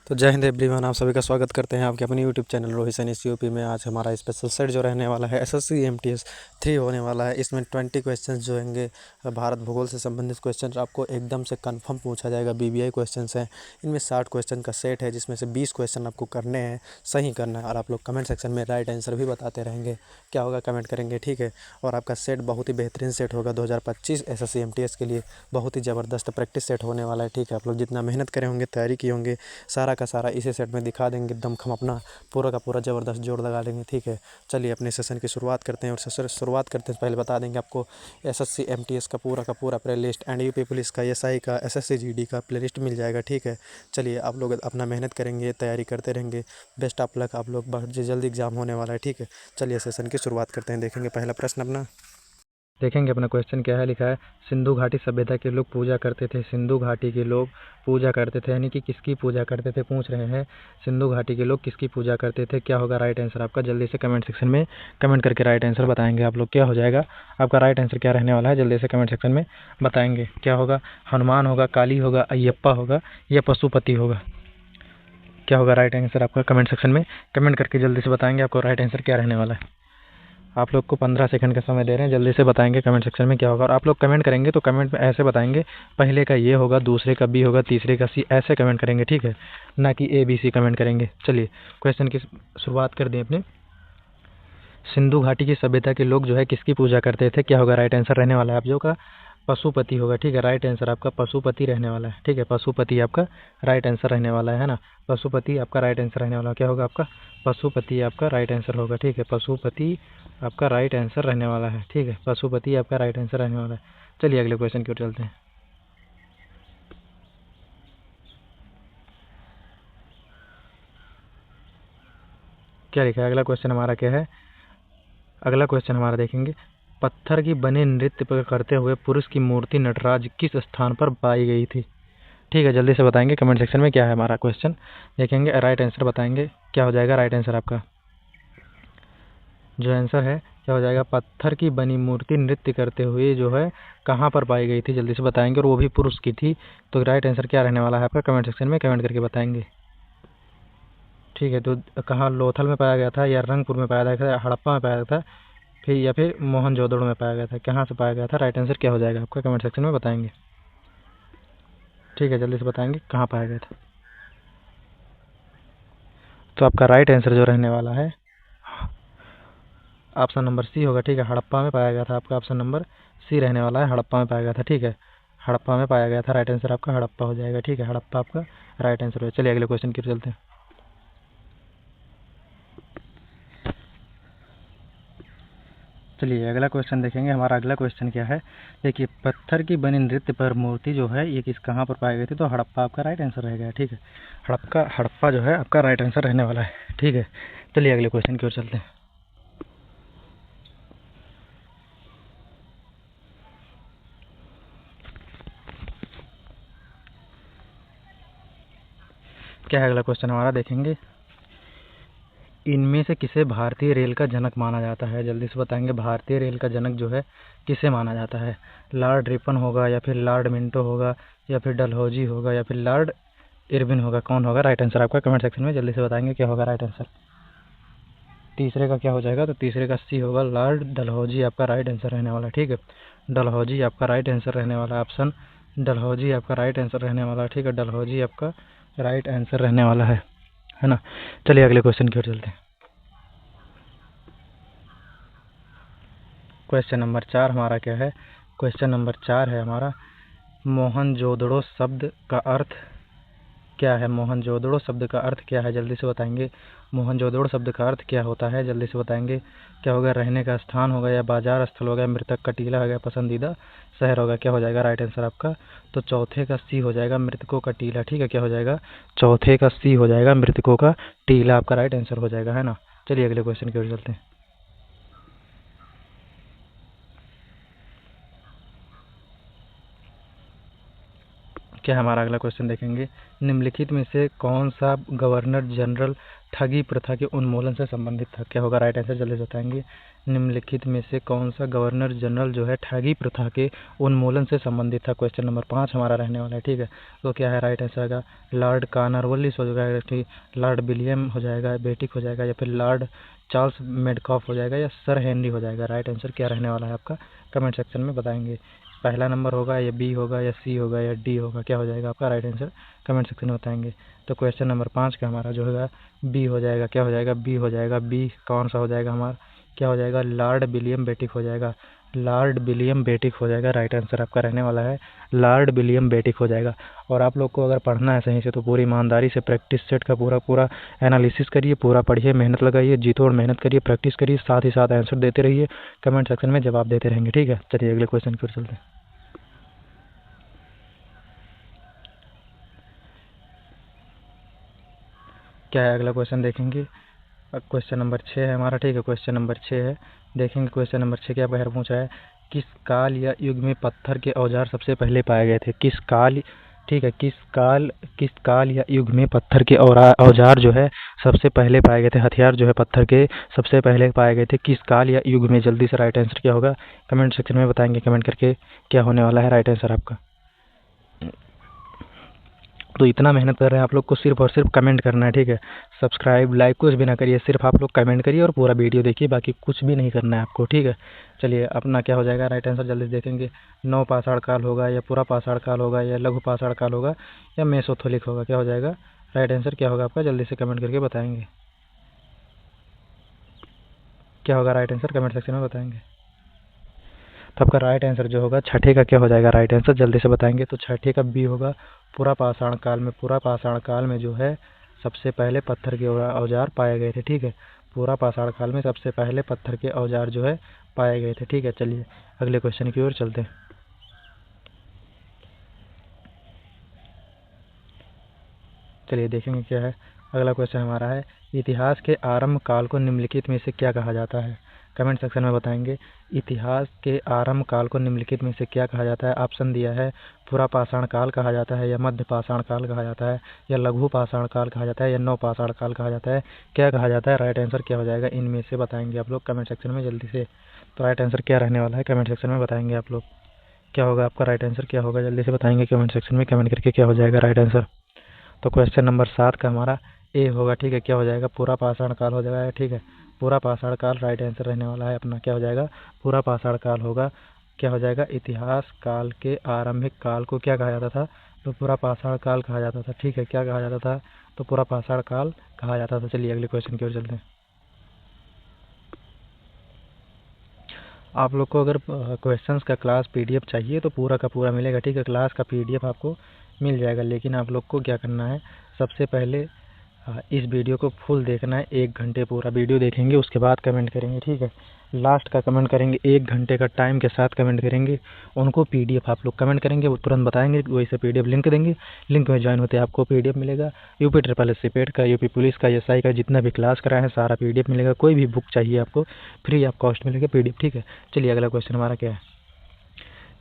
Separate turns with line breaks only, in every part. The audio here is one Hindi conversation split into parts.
तो जय हिंद एवरीवन, आप सभी का स्वागत करते हैं आपके अपने YouTube channel Rohit Saini UP में। आज हमारा स्पेशल सेट जो रहने वाला है एसएससी एमटीएस 3 होने वाला है। इसमें 20 क्वेश्चंस जो होंगे भारत भूगोल से संबंधित क्वेश्चन आपको एकदम से कंफर्म पूछा जाएगा। बीबीआई क्वेश्चंस हैं, इनमें 60 क्वेश्चन का सेट है जिसमें से 20 क्वेश्चन आपको करने हैं, सही करना है। और आप लोग कमेंट सेक्शन में राइट आंसर भी बताते रहेंगे, क्या होगा कमेंट करेंगे, ठीक है। और आपका सेट बहुत ही बेहतरीन सेट होगा 2025 एसएससी एमटीएस के लिए। बहुत ही ज़बरदस्त प्रैक्टिस सेट होने वाला है, ठीक है। आप लोग जितना मेहनत करे होंगे, तैयारी किए होंगे, सारा का सारा इसी सेट में दिखा देंगे। एकदम हम अपना पूरा का पूरा ज़बरदस्त जोर लगा लेंगे, ठीक है। चलिए अपने सेशन की शुरुआत करते हैं। और सेशन शुरुआत करते हैं पहले बता देंगे आपको एसएससी एमटीएस का पूरा play list and UP police का, एसआई का, एसएससी जीडी का प्ले लिस्ट मिल जाएगा, ठीक है। चलिए आप लोग अपना मेहनत करेंगे, तैयारी करते रहेंगे। बेस्ट ऑफ लक, आप लोग बहुत जल्दी एग्जाम होने वाला है, ठीक है। चलिए सेशन की शुरुआत करते हैं। देखेंगे पहला प्रश्न अपना, देखेंगे अपना क्वेश्चन क्या है। लिखा है सिंधु घाटी सभ्यता के लोग पूजा करते थे। सिंधु घाटी के लोग पूजा करते थे, यानी कि किसकी पूजा करते थे पूछ रहे हैं। सिंधु घाटी के लोग किसकी पूजा करते थे, क्या होगा राइट आंसर आपका। जल्दी से कमेंट सेक्शन में कमेंट करके राइट आंसर बताएंगे आप लोग, क्या हो जाएगा आपका राइट आंसर, क्या रहने वाला है। जल्दी से कमेंट सेक्शन में बताएंगे क्या होगा। हनुमान होगा, काली होगा, अयप्पा होगा या पशुपति होगा, क्या होगा राइट आंसर आपका। कमेंट सेक्शन में कमेंट करके जल्दी से बताएंगे आपको राइट आंसर क्या रहने वाला है। आप लोग को 15 सेकंड का समय दे रहे हैं, जल्दी से बताएंगे कमेंट सेक्शन में क्या होगा। और आप लोग कमेंट करेंगे तो कमेंट में ऐसे बताएंगे, पहले का ये होगा, दूसरे का बी होगा, तीसरे का सी, ऐसे कमेंट करेंगे, ठीक है, ना कि ए बी सी कमेंट करेंगे। चलिए क्वेश्चन की शुरुआत कर दें अपने। सिंधु घाटी की सभ्यता के लोग जो है किसकी पूजा करते थे, क्या होगा राइट आंसर रहने वाला है आप जो का पशुपति होगा, ठीक है। राइट आंसर आपका पशुपति रहने वाला है, ठीक है। पशुपति आपका राइट आंसर रहने वाला है ना। पशुपति आपका राइट आंसर रहने वाला है, क्या होगा आपका पशुपति आपका राइट आंसर होगा, ठीक है। पशुपति आपका राइट आंसर रहने वाला है, ठीक है। पशुपति आपका राइट आंसर रहने वाला है। चलिए अगले क्वेश्चन की ओर चलते हैं। क्या लिखा है अगला क्वेश्चन हमारा, क्या है अगला क्वेश्चन हमारा, देखेंगे। पत्थर की बने नृत्य करते हुए पुरुष की मूर्ति नटराज किस स्थान पर पाई गई थी, ठीक है। जल्दी से बताएंगे कमेंट सेक्शन में क्या है हमारा क्वेश्चन, देखेंगे राइट आंसर बताएंगे, क्या हो जाएगा राइट आंसर आपका। जो आंसर है क्या हो जाएगा, पत्थर की बनी मूर्ति नृत्य करते हुए जो है कहाँ पर पाई गई थी, जल्दी से बताएंगे। और वो भी पुरुष की थी, तो राइट आंसर क्या रहने वाला है आपका, कमेंट सेक्शन में कमेंट करके बताएंगे, ठीक है। तो कहाँ लोथल में पाया गया था, या रंगपुर में पाया गया था, या हड़प्पा में पाया गया था, फिर या फिर मोहनजोदड़ो में पाया गया था, कहाँ से पाया गया था, राइट आंसर क्या हो जाएगा आपका, कमेंट सेक्शन में बताएंगे, ठीक है। जल्दी से बताएंगे कहाँ पाया गया था। तो आपका राइट आंसर जो रहने वाला है ऑप्शन नंबर सी होगा, ठीक है। हड़प्पा में पाया गया था, आपका ऑप्शन नंबर सी रहने वाला है, हड़प्पा में पाया गया था, ठीक है। हड़प्पा में पाया गया था, राइट आंसर आपका हड़प्पा हो जाएगा, ठीक है। हड़प्पा आपका राइट आंसर हो। चलिए अगले क्वेश्चन की ओर चलते हैं। चलिए अगला क्वेश्चन देखेंगे। हमारा अगला क्वेश्चन क्या है, देखिए। पत्थर की बनी नृत्य पर मूर्ति जो है ये किस कहाँ पर पाई गई थी, तो हड़प्पा आपका राइट आंसर रहेगा, ठीक है। हड़प्पा जो है आपका राइट आंसर रहने वाला है, ठीक है। चलिए अगले क्वेश्चन की ओर चलते हैं। क्या है अगला क्वेश्चन हमारा, देखेंगे। इनमें से किसे भारतीय रेल का जनक माना जाता है, जल्दी से बताएंगे। भारतीय रेल का जनक जो है किसे माना जाता है। लॉर्ड रिपन होगा, या फिर लॉर्ड मिंटो होगा, या फिर डलहौजी होगा, या फिर लॉर्ड इरविन होगा, कौन होगा राइट आंसर आपका, कमेंट सेक्शन में जल्दी से बताएंगे क्या होगा राइट आंसर। तीसरे का क्या हो जाएगा, तो तीसरे का सी होगा, लॉर्ड डलहौजी आपका राइट आंसर रहने वाला है, ठीक है। डलहौजी आपका राइट आंसर रहने वाला, ऑप्शन डलहौजी आपका राइट आंसर रहने वाला, ठीक है। डलहौजी आपका राइट आंसर रहने वाला है ना। चलिए अगले क्वेश्चन की ओर चलते हैं। क्वेश्चन नंबर 4 हमारा क्या है, क्वेश्चन नंबर 4 है हमारा, मोहनजोदड़ो शब्द का अर्थ क्या है। मोहनजोदड़ो शब्द का अर्थ क्या है, जल्दी से बताएंगे। मोहनजोदड़ो शब्द का अर्थ क्या होता है, जल्दी से बताएंगे। क्या होगा, रहने का स्थान होगा, या बाजार स्थल होगा, मृतक का टीला होगा, पसंदीदा शहर होगा, क्या हो जाएगा राइट आंसर आपका। तो चौथे का सी हो जाएगा, मृतकों का टीला, ठीक है। क्या हो जाएगा, चौथे का सी हो जाएगा, मृतकों का टीला आपका राइट आंसर हो जाएगा, है ना। चलिए अगले क्वेश्चन की ओर चलते हैं।
क्या हमारा अगला क्वेश्चन देखेंगे, निम्नलिखित में से कौन सा गवर्नर जनरल ठगी प्रथा के उन्मूलन से संबंधित था? क्या होगा राइट आंसर, जल्दी बताएंगे। निम्नलिखित में से कौन सा गवर्नर जनरल जो है ठगी प्रथा के उन्मूलन से संबंधित था? क्वेश्चन नंबर 5 हमारा रहने वाला है, ठीक है। तो क्या है राइट आंसर आएगा, लॉर्ड कॉर्नवालिस हो जाएगा, ठीक, लॉर्ड विलियम हो जाएगा, बेटिक हो जाएगा, या फिर लॉर्ड चार्ल्स मेडकॉफ हो जाएगा, या सर हेनरी हो जाएगा। राइट आंसर क्या रहने वाला है आपका, कमेंट सेक्शन में बताएंगे। पहला नंबर होगा, या बी होगा, या सी होगा, या डी होगा, क्या हो जाएगा आपका राइट आंसर, कमेंट सेक्शन में बताएंगे। तो क्वेश्चन नंबर 5 का हमारा जो होगा बी हो जाएगा। क्या हो जाएगा, बी हो जाएगा। बी कौन सा हो जाएगा हमारा, क्या हो जाएगा, लॉर्ड विलियम बेटिक हो जाएगा। लॉर्ड विलियम बेटिक हो जाएगा, राइट आंसर आपका रहने वाला है लॉर्ड विलियम बेटिक हो जाएगा। और आप लोग को अगर पढ़ना है सही से तो पूरी ईमानदारी से प्रैक्टिस सेट का पूरा एनालिसिस करिए, पूरा पढ़िए, मेहनत लगाइए, जी तोड़ मेहनत करिए, प्रैक्टिस करिए, साथ ही साथ आंसर देते रहिए, कमेंट सेक्शन में जवाब देते रहेंगे, ठीक है। चलिए अगले क्वेश्चन की ओर चलते हैं। क्या है अगला क्वेश्चन देखेंगे, क्वेश्चन नंबर 6 है हमारा, ठीक है। क्वेश्चन नंबर 6 है, देखेंगे क्वेश्चन नंबर 6 क्या बाहर पूछा है, किस काल या युग में पत्थर के औजार सबसे पहले पाए गए थे? किस काल, ठीक है, किस काल या युग में पत्थर के औजार जो है सबसे पहले पाए गए थे, हथियार जो है पत्थर के सबसे पहले पाए गए थे, किस काल या युग में? जल्दी से राइट आंसर क्या होगा, कमेंट सेक्शन में बताएंगे, कमेंट करके क्या होने वाला है राइट आंसर आपका। तो इतना मेहनत कर रहे हैं आप लोग को, सिर्फ और सिर्फ कमेंट करना है, ठीक है। सब्सक्राइब लाइक कुछ भी ना करिए, सिर्फ आप लोग कमेंट करिए और पूरा वीडियो देखिए, बाकी कुछ भी नहीं करना है आपको, ठीक है। चलिए अपना क्या हो जाएगा राइट आंसर, जल्दी देखेंगे। नौ पाषाण काल होगा, या पूरा पाषाण काल होगा, या लघु पाषाण काल होगा, या मेसोथोलिक होगा, क्या हो जाएगा राइट आंसर क्या होगा आपका, जल्दी से कमेंट करके बताएंगे क्या होगा राइट आंसर, कमेंट सेक्शन में बताएंगे। तो आपका राइट आंसर जो होगा छठे का क्या हो जाएगा राइट आंसर, जल्दी से बताएंगे। तो छठे का बी होगा, पूरा पाषाण काल में, पूरा पाषाण काल में जो है सबसे पहले पत्थर के औजार पाए गए थे, ठीक है। पूरा पाषाण काल में सबसे पहले पत्थर के औजार जो है पाए गए थे, ठीक है। चलिए अगले क्वेश्चन की ओर चलते हैं। चलिए देखेंगे क्या है अगला क्वेश्चन हमारा है, इतिहास के आरंभ काल को निम्नलिखित में से क्या कहा जाता है? कमेंट सेक्शन में बताएंगे। इतिहास के आरंभ काल को निम्नलिखित में से क्या कहा जाता है? ऑप्शन दिया है, पूरा पाषाण काल कहा जाता है, या मध्य पाषाण काल कहा जाता है, या लघु पाषाण काल कहा जाता है, या नव पाषाण काल कहा जाता है, क्या कहा जाता है? राइट आंसर क्या हो जाएगा, इनमें से बताएंगे आप लोग कमेंट सेक्शन में जल्दी से। तो राइट आंसर क्या रहने वाला है, कमेंट सेक्शन में बताएंगे आप लोग। क्या होगा आपका राइट आंसर, क्या होगा जल्दी से बताएंगे कमेंट सेक्शन में, कमेंट करके क्या हो जाएगा राइट आंसर। तो क्वेश्चन नंबर 7 का हमारा ए होगा, ठीक है। क्या हो जाएगा, पूरा पाषाण काल हो जाएगा, ठीक है। पूरा पाषाण काल राइट आंसर रहने वाला है अपना, क्या हो जाएगा, पूरा पाषाण काल होगा। क्या हो जाएगा, इतिहास काल के आरंभिक काल को क्या कहा जाता था? तो पूरा पाषाण काल कहा जाता था, ठीक है। क्या कहा जाता था? तो पूरा पाषाण काल कहा जाता था। चलिए अगले क्वेश्चन की ओर चलते हैं। आप लोग को अगर क्वेश्चंस का क्लास पीडीएफ चाहिए तो पूरा का पूरा मिलेगा, ठीक है। क्लास का पीडीएफ आपको मिल जाएगा, लेकिन आप लोग को क्या करना है, सबसे पहले इस वीडियो को फुल देखना है, 1 घंटे पूरा वीडियो देखेंगे, उसके बाद कमेंट करेंगे, ठीक है। लास्ट का कमेंट करेंगे, 1 घंटे का टाइम के साथ कमेंट करेंगे, उनको पीडीएफ आप लोग कमेंट करेंगे, वो तुरंत बताएंगे, वैसे पीडीएफ लिंक देंगे, लिंक में ज्वाइन होते आपको पीडीएफ मिलेगा। यूपी ट्रिपल एस पेड का, यूपी पुलिस का, एसआई का जितना भी क्लास कराए हैं सारा पीडीएफ मिलेगा। कोई भी बुक चाहिए आपको फ्री ऑफ कॉस्ट मिलेगा पीडीएफ, ठीक है। चलिए अगला क्वेश्चन हमारा क्या है,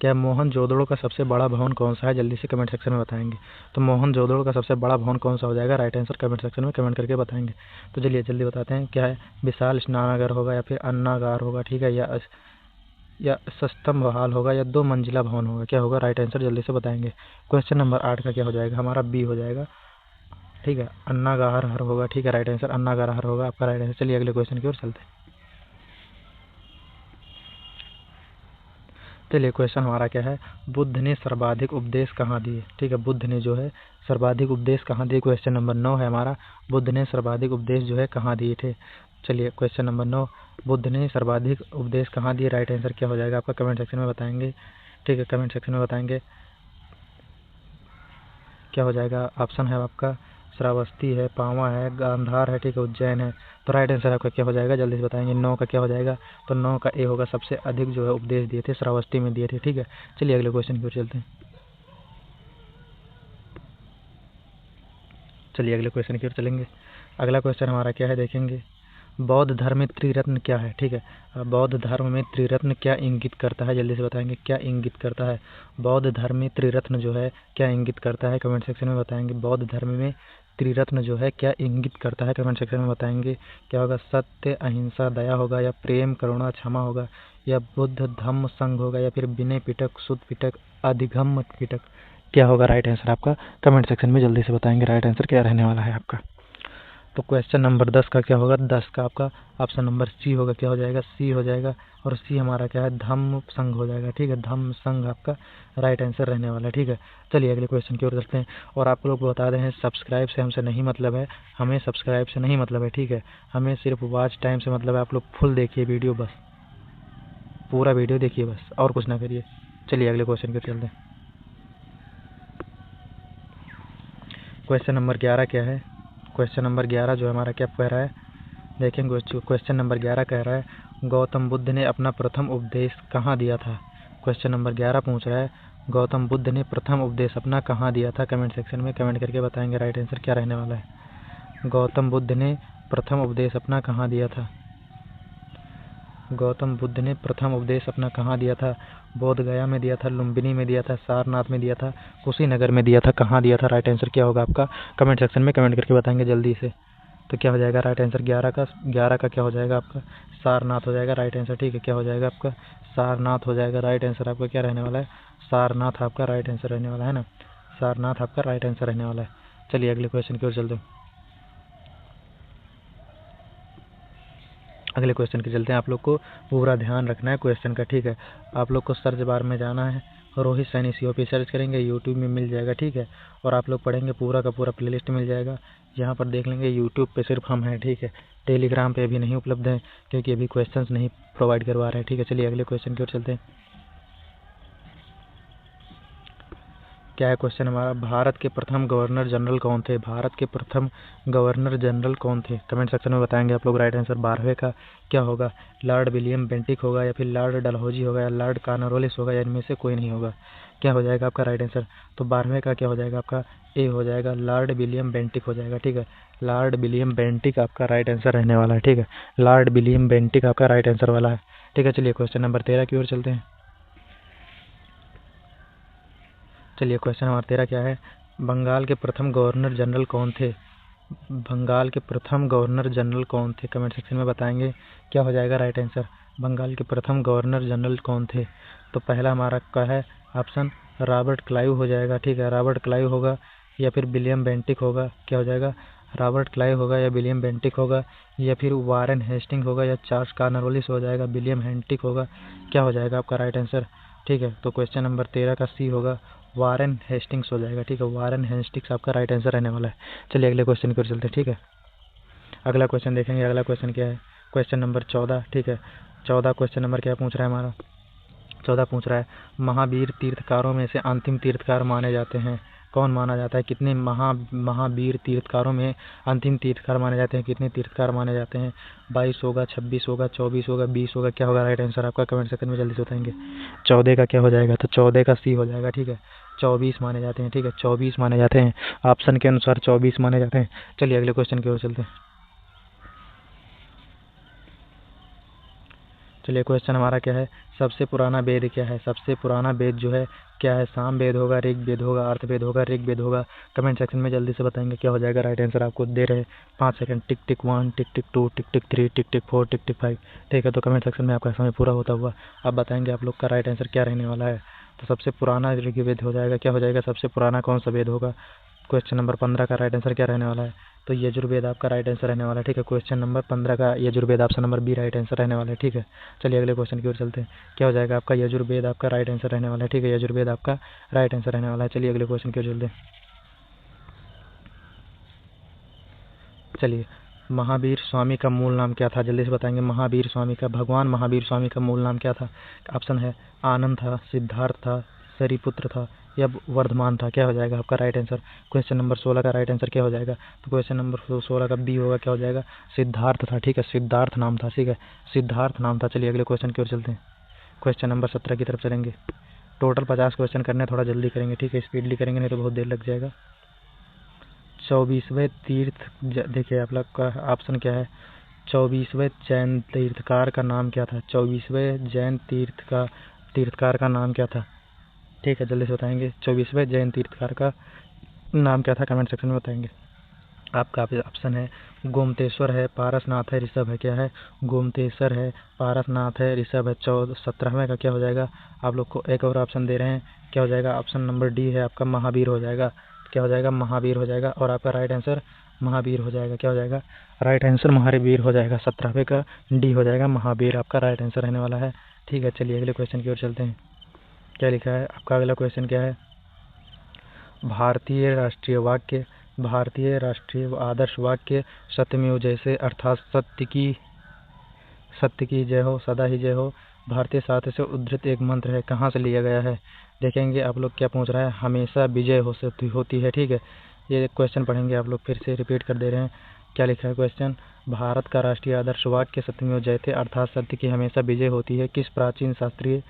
क्या मोहनजोदड़ो का सबसे बड़ा भवन कौन सा है? जल्दी से कमेंट सेक्शन में बताएंगे। तो मोहनजोदड़ो का सबसे बड़ा भवन कौन सा हो जाएगा? राइट आंसर कमेंट सेक्शन में कमेंट करके बताएंगे। तो चलिए जल्दी बताते हैं, क्या है, विशाल स्नानागार होगा, या फिर अन्नागार होगा, ठीक है, या सस्तंभ हाल होगा, या 2 मंजिला भवन होगा, क्या होगा राइट आंसर, जल्दी से बताएंगे। क्वेश्चन नंबर 8 का क्या हो जाएगा हमारा, बी हो जाएगा, ठीक है। अन्नागार हर होगा, ठीक है, राइट आंसर अन्नागार हर होगा आपका राइट आंसर। चलिए अगले क्वेश्चन की ओर चलते हैं। चलिए क्वेश्चन हमारा क्या है, बुद्ध ने सर्वाधिक उपदेश कहाँ दिए? ठीक है, बुद्ध ने जो है सर्वाधिक उपदेश कहाँ दिए? क्वेश्चन नंबर 9 है हमारा, बुद्ध ने सर्वाधिक उपदेश जो है कहाँ दिए थे? चलिए क्वेश्चन नंबर 9, बुद्ध ने सर्वाधिक उपदेश कहाँ दिए? राइट आंसर क्या हो जाएगा आपका, कमेंट सेक्शन में बताएंगे, ठीक है, कमेंट सेक्शन में बताएंगे क्या हो जाएगा। ऑप्शन है आपका श्रावस्ती है, पावा है, गांधार है, ठीक है, उज्जैन है। तो राइट आंसर आपका क्या हो जाएगा, जल्दी से बताएंगे। 9 का क्या हो जाएगा, तो 9 का ए होगा, सबसे अधिक जो है उपदेश दिए थे श्रावस्ती में दिए थे, ठीक है। चलिए अगले क्वेश्चन की ओर चलते हैं। चलिए अगले क्वेश्चन की ओर चलेंगे। अगला क्वेश्चन हमारा क्या है देखेंगे, बौद्ध धर्म में त्रिरत्न क्या है? ठीक है, बौद्ध धर्म में त्रिरत्न क्या इंगित करता है? जल्दी से बताएंगे क्या इंगित करता है। बौद्ध धर्म में त्रिरत्न जो है क्या इंगित करता है? कमेंट सेक्शन में बताएंगे। बौद्ध धर्म में त्रिरत्न जो है क्या इंगित करता है? कमेंट सेक्शन में बताएंगे। क्या होगा? सत्य, अहिंसा, दया होगा, या प्रेम, करुणा, क्षमा होगा, या बुद्ध धम्म संघ होगा, या फिर विनय पिटक, शुद्ध पिटक, अधिगम पिटक? क्या होगा राइट आंसर आपका? कमेंट सेक्शन में जल्दी से बताएंगे राइट आंसर क्या रहने वाला है आपका। तो क्वेश्चन नंबर 10 का क्या होगा? 10 का आपका ऑप्शन नंबर सी होगा। क्या हो जाएगा? सी हो जाएगा। और सी हमारा क्या है? धम्म संघ हो जाएगा। ठीक है, धम्म संघ आपका राइट आंसर रहने वाला है। ठीक है, चलिए अगले क्वेश्चन की ओर चलते हैं। और आप लोग को बता दें, सब्सक्राइब से हमसे नहीं मतलब है, हमें सब्सक्राइब से नहीं मतलब है। ठीक है, हमें सिर्फ वॉच टाइम से मतलब है। आप लोग फुल देखिए वीडियो, बस पूरा वीडियो देखिए बस, और कुछ ना करिए। चलिए अगले क्वेश्चन की ओर चलते हैं। क्वेश्चन नंबर 11 क्या है? क्वेश्चन नंबर 11 जो हमारा क्या कह रहा है, देखेंगे। क्वेश्चन नंबर 11 कह रहा है गौतम बुद्ध ने अपना प्रथम उपदेश कहाँ दिया था? क्वेश्चन नंबर 11 पूछ रहा है गौतम बुद्ध ने प्रथम उपदेश अपना कहाँ दिया था? कमेंट सेक्शन में कमेंट करके बताएंगे राइट आंसर क्या रहने वाला है। गौतम बुद्ध ने प्रथम उपदेश अपना कहाँ दिया था? गौतम बुद्ध ने प्रथम उपदेश अपना कहाँ दिया था? बोध गया में दिया था, लुम्बिनी में दिया था, सारनाथ में दिया था, कुशीनगर में दिया था, कहाँ दिया था? राइट आंसर क्या होगा आपका? कमेंट सेक्शन में कमेंट करके बताएंगे जल्दी से। तो क्या हो जाएगा राइट आंसर? 11 का क्या हो जाएगा आपका? सारनाथ हो जाएगा राइट आंसर। ठीक है, क्या हो जाएगा आपका? सारनाथ हो जाएगा राइट आंसर। आपका क्या रहने वाला है? सारनाथ आपका राइट आंसर रहने वाला है ना। सारनाथ आपका राइट आंसर रहने वाला है। चलिए अगले क्वेश्चन की ओर चलते हैं। अगले क्वेश्चन के चलते हैं। आप लोग को पूरा ध्यान रखना है क्वेश्चन का। ठीक है, आप लोग को सर्च बार में जाना है, रोहित सैनी COP सर्च करेंगे, यूट्यूब में मिल जाएगा। ठीक है, और आप लोग पढ़ेंगे पूरा का पूरा प्लेलिस्ट मिल जाएगा। यहाँ पर देख लेंगे यूट्यूब पे सिर्फ हम हैं। ठीक है, टेलीग्राम पे अभी नहीं उपलब्ध है क्योंकि अभी क्वेश्चंस नहीं प्रोवाइड करवा रहे हैं। ठीक है, चलिए अगले क्वेश्चन की ओर चलते हैं। क्या है क्वेश्चन हमारा? भारत के प्रथम गवर्नर जनरल कौन थे? भारत के प्रथम गवर्नर जनरल कौन थे? कमेंट सेक्शन में बताएंगे आप लोग राइट आंसर। 12वें का क्या होगा? लॉर्ड विलियम बेंटिक होगा, या फिर लॉर्ड डलहौजी होगा, या लॉर्ड कॉर्नवालिस होगा, या इनमें से कोई नहीं होगा। क्या हो जाएगा आपका राइट आंसर? तो 12वें का क्या हो जाएगा आपका? ए हो जाएगा, लॉर्ड विलियम बेंटिक हो जाएगा। ठीक है, लॉर्ड विलियम बेंटिक आपका राइट आंसर रहने वाला है। ठीक है, लॉर्ड विलियम बेंटिक आपका राइट आंसर वाला है। ठीक है, चलिए क्वेश्चन नंबर 13 की ओर चलते हैं। चलिए क्वेश्चन नंबर 13 क्या है? बंगाल के प्रथम गवर्नर जनरल कौन थे? बंगाल के प्रथम गवर्नर जनरल कौन थे? कमेंट सेक्शन में बताएंगे क्या हो जाएगा राइट आंसर। बंगाल के प्रथम गवर्नर जनरल कौन थे? तो पहला हमारा क्या है ऑप्शन? रॉबर्ट क्लाइव हो जाएगा। ठीक है, रॉबर्ट क्लाइव होगा, या फिर विलियम बेंटिक होगा। क्या हो जाएगा? रॉबर्ट क्लाइव होगा, या विलियम बेंटिक होगा, या फिर वारेन हेस्टिंग होगा, या चार्ल्स कॉर्नवालिस हो जाएगा, विलियम हेंटिक होगा। क्या हो जाएगा आपका राइट आंसर? ठीक है, तो क्वेश्चन नंबर 13 का सी होगा, वारेन हेस्टिंग्स हो जाएगा। ठीक है, वारेन हेस्टिंग्स आपका राइट आंसर रहने वाला है। चलिए अगले क्वेश्चन की ओर चलते हैं। ठीक है, अगला क्वेश्चन देखेंगे। अगला क्वेश्चन क्या है? Question number 14। ठीक है, 14 क्वेश्चन नंबर क्या पूछ रहा है हमारा? 14 पूछ रहा है महावीर तीर्थकारों में से अंतिम तीर्थकार माने जाते हैं कौन माना जाता है? कितने महावीर तीर्थकारों में अंतिम तीर्थकार माने जाते हैं? कितने तीर्थकार माने जाते हैं? 22 होगा, 26 होगा, 24 होगा, 20 होगा? क्या होगा राइट आंसर आपका? कमेंट सेक्शन में जल्दी से बताएंगे। 14 का क्या हो जाएगा? तो 14 का सी हो जाएगा। ठीक है, 24 माने जाते हैं। ठीक है, 24 माने जाते हैं, ऑप्शन के अनुसार 24 माने जाते हैं। चलिए अगले क्वेश्चन की ओर चलते हैं। चलिए क्वेश्चन हमारा क्या है? सबसे पुराना वेद क्या है? सबसे पुराना वेद जो है क्या है? साम वेद होगा, ऋग वेद होगा, अर्थवेद होगा, ऋग वेद होगा? कमेंट सेक्शन में जल्दी से बताएंगे क्या हो जाएगा राइट आंसर। आपको दे रहे 5 सेकंड। टिक टिक 1, टिक टिक 2, टिक टिक 3, टिक टिक 4, टिक टिक 5। ठीक है, तो कमेंट सेक्शन में आपका समय पूरा होता हुआ अब बताएंगे आप लोग का राइट आंसर क्या रहने वाला है। तो सबसे पुराना ऋग्वेद हो जाएगा। क्या हो जाएगा? सबसे पुराना कौन सा वेद होगा? क्वेश्चन नंबर 15 का राइट आंसर क्या रहने वाला है? तो यजुर्वेद आपका राइट आंसर रहने वाला है। ठीक है, क्वेश्चन नंबर 15 का Yajurveda option number b right answer रहने वाला है। ठीक है, चलिए अगले क्वेश्चन की ओर चलते हैं। क्या हो जाएगा आपका? यजुर्वेद आपका राइट आंसर रहने वाला है। ठीक है, यजुर्वेद आपका राइट आंसर रहने वाला है। चलिए अगले क्वेश्चन की ओर चलते हैं। चलिए, महावीर स्वामी का मूल नाम क्या था? जल्दी से बताएंगे। महावीर स्वामी का, भगवान महावीर स्वामी का मूल नाम क्या था? ऑप्शन है आनंद था, सिद्धार्थ था, सरिपुत्र था, या वर्धमान था? क्या हो जाएगा आपका राइट आंसर? क्वेश्चन नंबर 16 का राइट आंसर क्या हो जाएगा? तो क्वेश्चन नंबर 16 का बी होगा। क्या हो जाएगा? सिद्धार्थ था। ठीक है, सिद्धार्थ नाम था। ठीक है, सिद्धार्थ नाम था। चलिए अगले क्वेश्चन की ओर चलते हैं। क्वेश्चन नंबर 17 की तरफ चलेंगे। टोटल 50 क्वेश्चन करने, थोड़ा जल्दी करेंगे। ठीक है, स्पीडली करेंगे नहीं तो बहुत देर लग जाएगा। 24वें तीर्थ देखिए आप लोग का ऑप्शन क्या है? 24वें जैन तीर्थकार का नाम क्या था? 24वें जैन तीर्थकार का नाम क्या था? ठीक है, जल्दी से बताएंगे। 24वें जैन तीर्थकार का नाम क्या था? कमेंट सेक्शन में बताएंगे। आपका ऑप्शन है गोमतेश्वर है, पारसनाथ है, ऋषभ है। क्या है? गोमतेश्वर है, पारसनाथ है, ऋषभ है। 17वें का क्या हो जाएगा? आप लोग को एक और ऑप्शन दे रहे हैं, क्या हो जाएगा? ऑप्शन नंबर डी है आपका, महावीर हो जाएगा। क्या हो जाएगा? महावीर हो जाएगा। और आपका राइट आंसर महावीर हो जाएगा। क्या हो जाएगा? राइट आंसर महावीर हो जाएगा। 17वें का डी हो जाएगा, महावीर आपका राइट आंसर रहने वाला है। ठीक है, चलिए अगले क्वेश्चन की ओर चलते हैं। क्या लिखा है आपका? अगला क्वेश्चन क्या है? भारतीय राष्ट्रीय आदर्श वाक्य सत्यमेव जयते अर्थात सत्य की जय हो, सदा ही जय हो, भारतीय साहित्य से उद्धृत एक मंत्र है, कहाँ से लिया गया है? देखेंगे आप लोग क्या पूछ रहा है। हमेशा विजय होती है। ठीक है, ये क्वेश्चन पढ़ेंगे आप लोग, फिर से रिपीट कर दे रहे हैं। क्या लिखा है क्वेश्चन? भारत का राष्ट्रीय आदर्श वाक्य सत्यमेव जयते अर्थात सत्य की हमेशा विजय होती है किस प्राचीन शास्त्रीय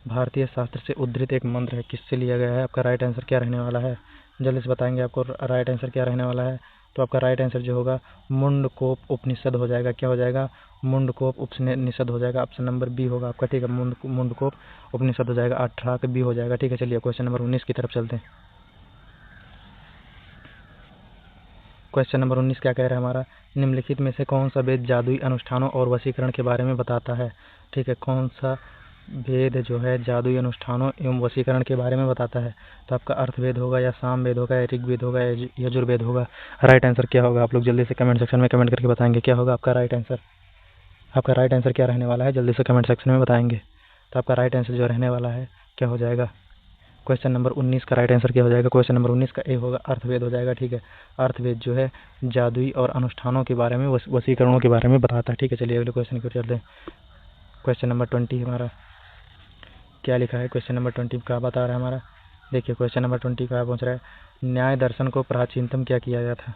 भारतीय शास्त्र से उद्धृत एक मंत्र है, किससे लिया गया है? आपका राइट आंसर क्या रहने वाला है? जल्दी से बताएंगे आपको राइट आंसर क्या रहने वाला है। तो आपका राइट आंसर जो होगा मुंडकोप उपनिषद हो जाएगा। क्या हो जाएगा? मुंडकोप उपनिषद हो जाएगा। ऑप्शन नंबर बी होगा आपका। ठीक है, मुंडकोप उपनिषद हो जाएगा। 18 का बी हो जाएगा। ठीक है, चलिए क्वेश्चन नंबर 19 की तरफ चलते हैं। क्वेश्चन नंबर 19 क्या कह रहा है हमारा? निम्नलिखित में से कौन सा वेद जादुई अनुष्ठानों और वशीकरण के बारे में बताता है? ठीक है, कौन सा वेद जो है जादुई अनुष्ठानों एवं वशीकरण के बारे में बताता है? तो आपका अर्थवेद होगा या सामवेद होगा या ऋग्वेद होगा या यजुर्वेद होगा? राइट आंसर क्या होगा? आप लोग जल्दी से कमेंट सेक्शन में कमेंट करके बताएंगे क्या होगा आपका राइट आंसर। आपका राइट आंसर क्या रहने वाला है? जल्दी से कमेंट सेक्शन में बताएंगे। तो आपका राइट आंसर जो रहने वाला है क्या हो जाएगा? क्वेश्चन नंबर 19 का राइट आंसर क्या हो जाएगा? क्वेश्चन नंबर 19 का ए होगा, अर्थवेद हो जाएगा। ठीक है, अर्थवेद जो है जादुई और अनुष्ठानों के बारे में, वशीकरणों के बारे में बताता है। ठीक है, चलिए अगले क्वेश्चन की ओर चलते हैं। क्वेश्चन नंबर 20 हमारा क्या लिखा है? क्वेश्चन नंबर 20 क्या बता रहा है हमारा? देखिए क्वेश्चन नंबर 20 क्या पूछ रहा है? न्याय दर्शन को प्राचीनतम क्या किया गया था?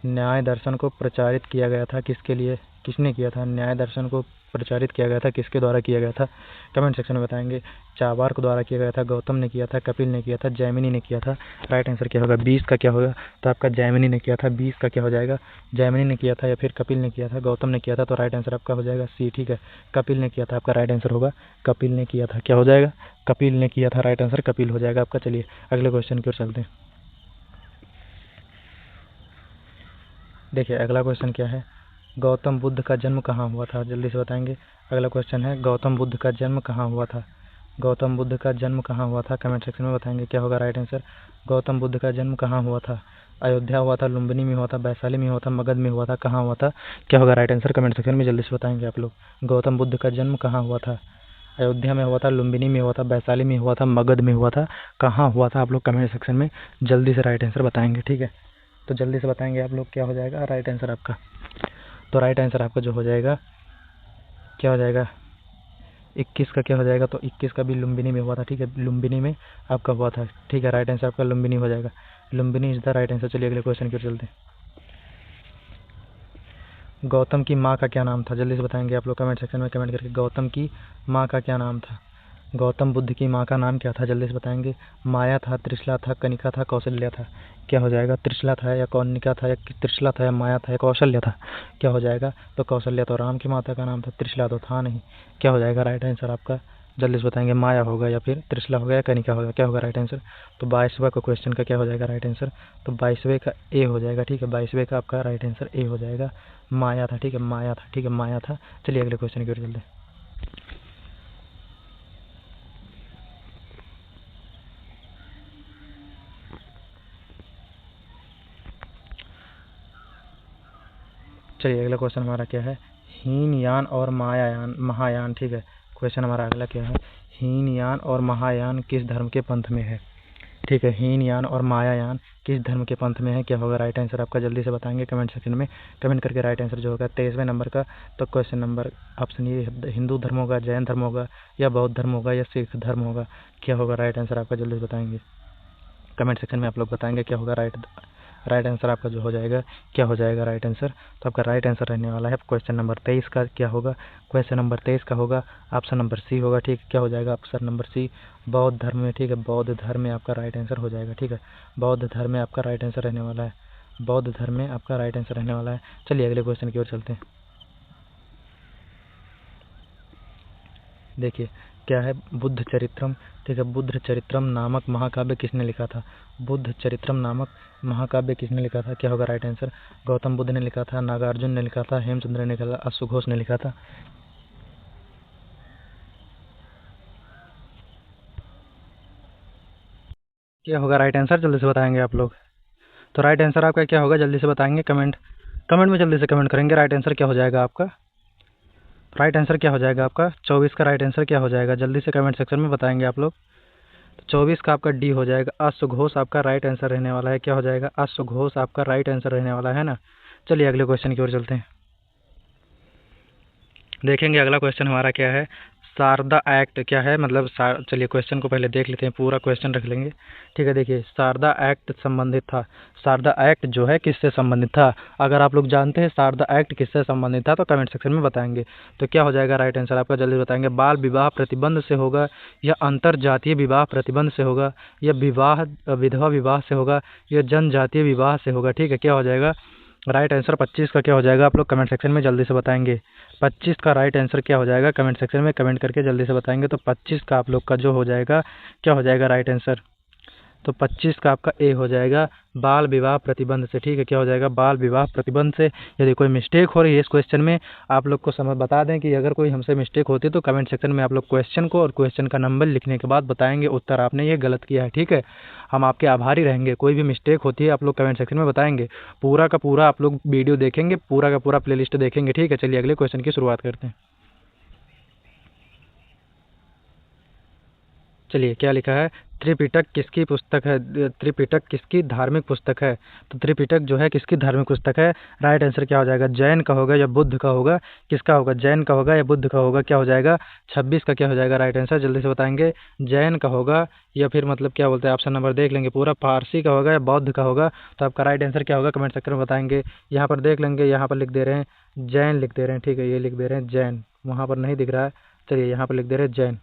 न्याय दर्शन को प्रचारित किया गया था किसके लिए? किसने किया था? न्याय दर्शन को प्रचारित किया गया था किसके द्वारा किया गया था? कमेंट सेक्शन में बताएंगे। चाबार्क द्वारा किया गया था, गौतम ने किया था, कपिल ने किया था, जैमिनी ने किया था। राइट आंसर क्या होगा? 20 का क्या होगा? तो आपका जैमिनी ने किया था। 20 का क्या हो जाएगा? जैमिनी ने किया था या फिर कपिल ने किया था, गौतम ने किया था। तो राइट आंसर आपका हो जाएगा सी। ठीक है, कपिल ने किया था। आपका राइट आंसर होगा कपिल ने किया था। क्या हो जाएगा? कपिल ने किया था। राइट आंसर कपिल हो जाएगा आपका। चलिए अगले क्वेश्चन की ओर चलते हैं। देखिए अगला क्वेश्चन क्या है? गौतम बुद्ध का जन्म कहाँ हुआ था? जल्दी से बताएंगे। अगला क्वेश्चन है गौतम बुद्ध का जन्म कहाँ हुआ था? गौतम बुद्ध का जन्म कहाँ हुआ था? कमेंट सेक्शन में बताएंगे क्या होगा राइट आंसर। गौतम बुद्ध का जन्म कहाँ हुआ था? अयोध्या हुआ था, लुम्बिनी में हुआ था, वैशाली में हुआ था, मगध में हुआ था, कहाँ हुआ था? क्या होगा राइट आंसर? कमेंट सेक्शन में जल्दी से बताएंगे आप लोग। गौतम बुद्ध का जन्म कहाँ हुआ था? अयोध्या में हुआ था, लुम्बिनी में हुआ था, वैशाली में हुआ था, मगध में हुआ था, कहाँ हुआ था? आप लोग कमेंट सेक्शन में जल्दी से राइट आंसर बताएंगे। ठीक है, तो जल्दी से बताएंगे आप लोग क्या हो जाएगा राइट आंसर आपका। तो राइट आंसर आपका जो हो जाएगा क्या हो जाएगा? 21 का क्या हो जाएगा? तो 21 का भी लुम्बिनी में हुआ था। ठीक है, लुम्बिनी में आपका हुआ था। ठीक है, राइट आंसर आपका लुम्बिनी हो जाएगा। Lumbini is the right answer. चलिए अगले क्वेश्चन की ओर चलते हैं। गौतम की माँ का क्या नाम था? जल्दी से बताएंगे आप लोग कमेंट सेक्शन में कमेंट करके। गौतम की माँ का क्या नाम था? गौतम बुद्ध की माँ का नाम क्या था? जल्दी से बताएंगे। माया था, त्रिशला था, कनिका था, कौशल्या था? क्या हो जाएगा? त्रिशला था या कनिका था या त्रिशला था या माया था या कौशल्या था? क्या हो जाएगा? तो कौशल्या तो राम की माता का नाम था, त्रिशला तो था नहीं। क्या हो जाएगा राइट आंसर आपका? जल्दी से बताएंगे। माया होगा या फिर त्रिशला होगा या कनिका होगा? क्या होगा राइट आंसर? तो 22वें का क्वेश्चन का क्या हो जाएगा राइट आंसर? तो 22वें का ए हो जाएगा। ठीक है, 22वें का आपका राइट आंसर ए हो जाएगा। माया था। ठीक है, माया था। ठीक है, माया था। चलिए अगले क्वेश्चन की ओर चलते हैं। चलिए अगला क्वेश्चन हमारा क्या है? हीनयान और महायान। ठीक है, क्वेश्चन हमारा अगला क्या है? हीनयान और महायान किस धर्म के पंथ में है? ठीक है, हीनयान और महायान किस धर्म के पंथ में है? क्या होगा राइट आंसर आपका? जल्दी से बताएंगे कमेंट सेक्शन में कमेंट करके। राइट आंसर जो होगा 23वें नंबर का, तो क्वेश्चन नंबर ऑप्शन ये हिंदू धर्म होगा, जैन धर्म होगा या बौद्ध धर्म होगा या सिख धर्म होगा? क्या होगा राइट आंसर आपका? जल्दी से बताएंगे कमेंट सेक्शन में आप लोग बताएंगे क्या होगा राइट आंसर आपका जो हो जाएगा। क्या हो जाएगा राइट आंसर? तो आपका राइट आंसर रहने वाला है क्वेश्चन नंबर 23 का। क्या होगा? क्वेश्चन नंबर 23 का होगा ऑप्शन नंबर सी होगा। ठीक है, क्या हो जाएगा ऑप्शन नंबर सी? बौद्ध धर्म में। ठीक है, बौद्ध धर्म में आपका राइट आंसर हो जाएगा। ठीक है, बौद्ध धर्म में आपका राइट आंसर रहने वाला है। बौद्ध धर्म में आपका राइट आंसर रहने वाला है। चलिए अगले क्वेश्चन की ओर चलते हैं। देखिए क्या है, बुद्ध चरित्रम। ठीक है, बुद्ध चरित्रम नामक महाकाव्य किसने लिखा था? बुद्ध चरित्रम नामक महाकाव्य किसने लिखा था? क्या होगा राइट आंसर? गौतम बुद्ध ने लिखा था, नागार्जुन ने लिखा था, हेमचंद्र ने लिखा था, अश्वघोष ने लिखा था। क्या होगा राइट आंसर? जल्दी से बताएंगे आप लोग। तो राइट आंसर आपका क्या होगा, जल्दी से बताएंगे। कमेंट में जल्दी से कमेंट करेंगे। राइट आंसर क्या हो जाएगा आपका? राइट आंसर क्या हो जाएगा आपका? 24 का राइट आंसर क्या हो जाएगा? जल्दी से कमेंट सेक्शन में बताएंगे आप लोग। तो 24 का आपका डी हो जाएगा, अश्वघोष आपका राइट आंसर रहने वाला है। क्या हो जाएगा? अश्वघोष आपका राइट आंसर रहने वाला है ना। चलिए अगले क्वेश्चन की ओर चलते हैं। देखेंगे अगला क्वेश्चन हमारा क्या है। शारदा एक्ट क्या है, मतलब चलिए क्वेश्चन को पहले देख लेते हैं, पूरा क्वेश्चन रख लेंगे। ठीक है, देखिए शारदा एक्ट संबंधित था। शारदा एक्ट जो है किससे संबंधित था? अगर आप लोग जानते हैं शारदा एक्ट किससे संबंधित था तो कमेंट सेक्शन में बताएंगे। तो क्या हो जाएगा राइट आंसर आपका? जल्दी बताएंगे। बाल विवाह प्रतिबंध से होगा, या अंतर जातीय विवाह प्रतिबंध से होगा, या विधवा विवाह से होगा, या जनजातीय विवाह से होगा। ठीक है, क्या हो जाएगा राइट आंसर? 25 का क्या हो जाएगा? आप लोग कमेंट सेक्शन में जल्दी से बताएंगे। 25 का राइट आंसर क्या हो जाएगा? कमेंट सेक्शन में कमेंट करके जल्दी से बताएंगे। तो 25 का आप लोग का जो हो जाएगा, क्या हो जाएगा राइट आंसर? तो 25 का आपका ए हो जाएगा, बाल विवाह प्रतिबंध से। ठीक है, क्या हो जाएगा? बाल विवाह प्रतिबंध से। यदि कोई मिस्टेक हो रही है इस क्वेश्चन में, आप लोग को समझ बता दें कि अगर कोई हमसे मिस्टेक होती है तो कमेंट सेक्शन में आप लोग क्वेश्चन को और क्वेश्चन का नंबर लिखने के बाद बताएंगे उत्तर आपने ये गलत किया है। ठीक है, हम आपके आभारी रहेंगे। कोई भी मिस्टेक होती है आप लोग कमेंट सेक्शन में बताएंगे। पूरा का पूरा आप लोग वीडियो देखेंगे, पूरा का पूरा प्लेलिस्ट देखेंगे। ठीक है, चलिए अगले क्वेश्चन की शुरुआत करते हैं। चलिए क्या लिखा है, त्रिपिटक किसकी पुस्तक है? त्रिपिटक किसकी धार्मिक पुस्तक है? तो त्रिपिटक जो है किसकी धार्मिक पुस्तक है? राइट आंसर क्या हो जाएगा? जैन का होगा या बुद्ध का होगा? किसका होगा? जैन का होगा या बुद्ध का होगा? क्या हो जाएगा? 26 का क्या हो जाएगा राइट आंसर? जल्दी से बताएंगे। जैन का होगा, या फिर मतलब क्या बोलते हैं, ऑप्शन नंबर देख लेंगे पूरा। पारसी का होगा या बौद्ध का होगा? तो आपका राइट आंसर क्या होगा कमेंट सेक्शन में बताएंगे। यहाँ पर देख लेंगे, यहाँ पर लिख दे रहे हैं जैन, लिख दे रहे हैं। ठीक है, ये लिख दे रहे हैं जैन, वहाँ पर नहीं दिख रहा है। चलिए यहाँ पर लिख दे रहे हैं जैन।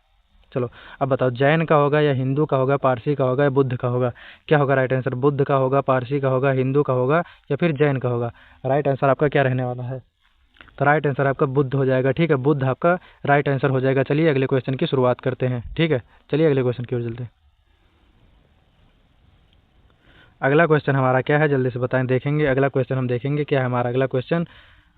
चलो अब बताओ, जैन का होगा या हिंदू का होगा, पारसी का होगा या बुद्ध का होगा? क्या होगा राइट आंसर? बुद्ध का होगा, पारसी का होगा, हिंदू का होगा, या फिर जैन का होगा? राइट आंसर आपका क्या रहने वाला है? तो राइट आंसर आपका बुद्ध हो जाएगा। ठीक है, बुद्ध आपका राइट आंसर हो जाएगा। चलिए अगले क्वेश्चन की शुरुआत करते हैं। ठीक है, चलिए अगले क्वेश्चन की ओर चलते हैं। अगला क्वेश्चन हमारा क्या है, जल्दी से बताएं। देखेंगे अगला क्वेश्चन, हम देखेंगे क्या है हमारा अगला क्वेश्चन।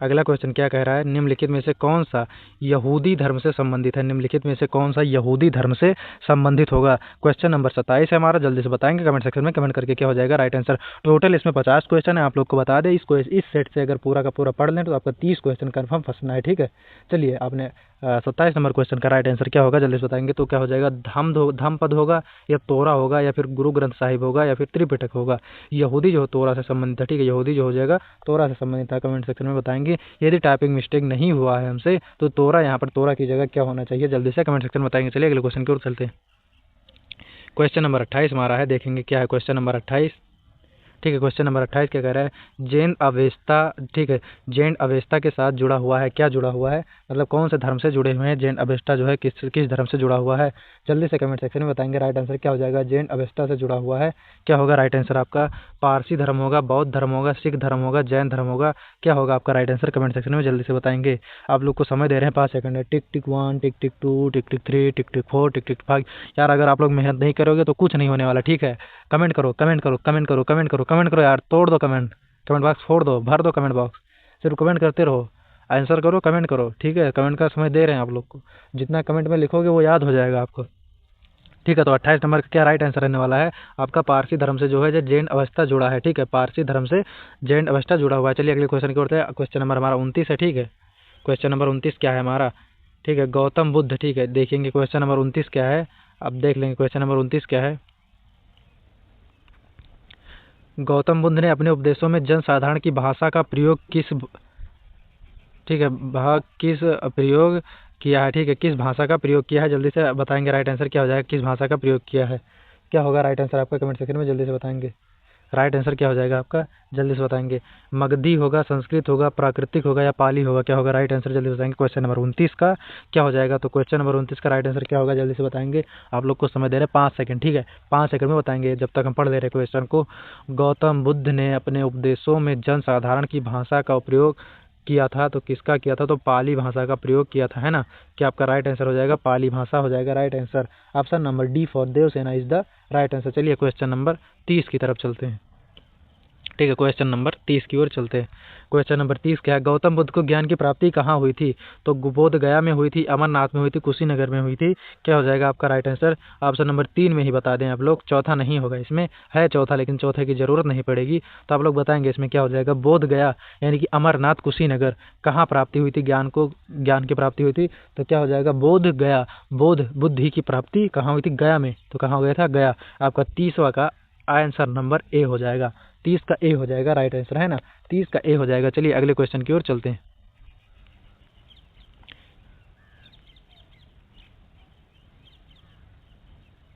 अगला क्वेश्चन क्या कह रहा है, निम्नलिखित में से कौन सा यहूदी धर्म से संबंधित है? निम्नलिखित में से कौन सा यहूदी धर्म से संबंधित होगा? क्वेश्चन नंबर 27 है हमारा, जल्दी से बताएंगे कमेंट सेक्शन में कमेंट करके। क्या हो जाएगा राइट आंसर? टोटल इसमें 50 क्वेश्चन है, आप लोग को बता दें। इस सेट से अगर पूरा का पूरा पढ़ लें तो आपका 30 क्वेश्चन कन्फर्म फंसना है। ठीक है, चलिए आपने 27 नंबर क्वेश्चन का राइट आंसर क्या होगा जल्दी से बताएंगे। तो क्या हो जाएगा? धम्मपद होगा, या तोरा होगा, या फिर गुरु ग्रंथ साहिब होगा, या फिर त्रिपिटक होगा? यहूदी जो तोरा से संबंधित है। ठीक है, यहूदी जो हो जाएगा तोरा से संबंधित है। कमेंट सेक्शन में बताएंगे। यदि टाइपिंग मिस्टेक नहीं हुआ है हमसे तो तोरा, यहाँ पर तोरा की जगह क्या होना चाहिए, जल्दी से कमेंट सेक्शन में बताएंगे। चलिए अगले क्वेश्चन की ओर चलते हैं। क्वेश्चन नंबर 28 हमारा है, देखेंगे क्या है क्वेश्चन नंबर 28। ठीक है, क्वेश्चन नंबर 28 क्या कह रहा है, जैन अवेस्ता। ठीक है, जैन अवेस्ता के साथ जुड़ा हुआ है। क्या जुड़ा हुआ है, मतलब कौन से धर्म से जुड़े हुए हैं? जैन अवेस्ता जो है किस धर्म से जुड़ा हुआ है? जल्दी से कमेंट सेक्शन में बताएंगे। राइट आंसर क्या हो जाएगा? जैन अवेस्ता से जुड़ा हुआ है। क्या होगा राइट आंसर आपका? पारसी धर्म होगा, बौद्ध धर्म होगा, सिख धर्म होगा, जैन धर्म होगा? क्या होगा आपका राइट आंसर? कमेंट सेक्शन में जल्दी से बताएंगे। आप लोग को समय दे रहे हैं 5 सेकंड है। टिक टिक 1, टिक टिक 2, टिक टिक 3, टिक टिक 4, टिक टिक 5। यार अगर आप लोग मेहनत नहीं करोगे तो कुछ नहीं होने वाला। ठीक है, कमेंट करो, कमेंट करो, कमेंट करो, कमेंट करो, कमेंट करो यार, तोड़ दो कमेंट बॉक्स, फोड़ दो, भर दो कमेंट बॉक्स। सिर्फ कमेंट करते रहो, आंसर करो, कमेंट करो। ठीक है, कमेंट का समय दे रहे हैं आप लोग को। जितना कमेंट में लिखोगे वो याद हो जाएगा आपको। ठीक है, तो 28 नंबर का क्या राइट आंसर रहने वाला है आपका? पारसी धर्म से जो है जैन अवस्था जुड़ा है। ठीक है, पारसी धर्म से जैन अवस्था जुड़ा हुआ है। चलिए अगले क्वेश्चन की ओर है। क्वेश्चन नंबर हमारा 29 है। ठीक है, क्वेश्चन नंबर 29 क्या है हमारा? ठीक है, गौतम बुद्ध। ठीक है, देखेंगे क्वेश्चन नंबर 29 क्या है। अब देख लेंगे क्वेश्चन नंबर 29 क्या है। गौतम बुद्ध ने अपने उपदेशों में जनसाधारण की भाषा का प्रयोग ठीक है, किस प्रयोग किया है? ठीक है, किस भाषा का प्रयोग किया है? जल्दी से बताएंगे। राइट आंसर क्या हो जाएगा? किस भाषा का प्रयोग किया है? क्या होगा राइट आंसर आपका? कमेंट सेक्शन में जल्दी से बताएंगे। राइट आंसर क्या हो जाएगा आपका, जल्दी से बताएंगे। मगधी होगा, संस्कृत होगा, प्राकृतिक होगा या पाली होगा, क्या होगा राइट आंसर, जल्दी से बताएंगे। क्वेश्चन नंबर 29 का क्या हो जाएगा, तो क्वेश्चन नंबर 29 का राइट आंसर क्या होगा, जल्दी से बताएंगे। आप लोग को समय दे रहे हैं 5 सेकंड, ठीक है, 5 सेकंड में बताएंगे जब तक हम पढ़ ले रहे क्वेश्चन को। गौतम बुद्ध ने अपने उपदेशों में जनसाधारण की भाषा का उपयोग किया था, तो किसका किया था, तो पाली भाषा का प्रयोग किया था, है ना। क्या आपका राइट आंसर हो जाएगा, पाली भाषा हो जाएगा right answer. Option number d for Devasena is the right answer. चलिए क्वेश्चन नंबर 30 की तरफ चलते हैं, ठीक है, क्वेश्चन नंबर 30 की ओर चलते हैं। क्वेश्चन नंबर 30 क्या है, गौतम बुद्ध को ज्ञान की प्राप्ति कहाँ हुई थी, तो बोध गया में हुई थी, अमरनाथ में हुई थी, कुशीनगर में हुई थी, क्या हो जाएगा आपका राइट आंसर। ऑप्शन नंबर 3 में ही बता दें आप लोग, चौथा नहीं होगा, इसमें है चौथा लेकिन चौथे की जरूरत नहीं पड़ेगी, तो आप लोग बताएंगे इसमें क्या हो जाएगा। बोध गया यानी कि अमरनाथ कुशीनगर कहाँ प्राप्ति हुई थी, ज्ञान की प्राप्ति हुई थी, तो क्या हो जाएगा बोध गया। बोध बुद्धि की प्राप्ति कहाँ हुई थी, गया में, तो कहाँ हो गया था, गया। आपका 30वां का आंसर नंबर ए हो जाएगा, 30 का ए हो जाएगा राइट आंसर, है ना, 30 का ए हो जाएगा। चलिए अगले क्वेश्चन की ओर चलते हैं।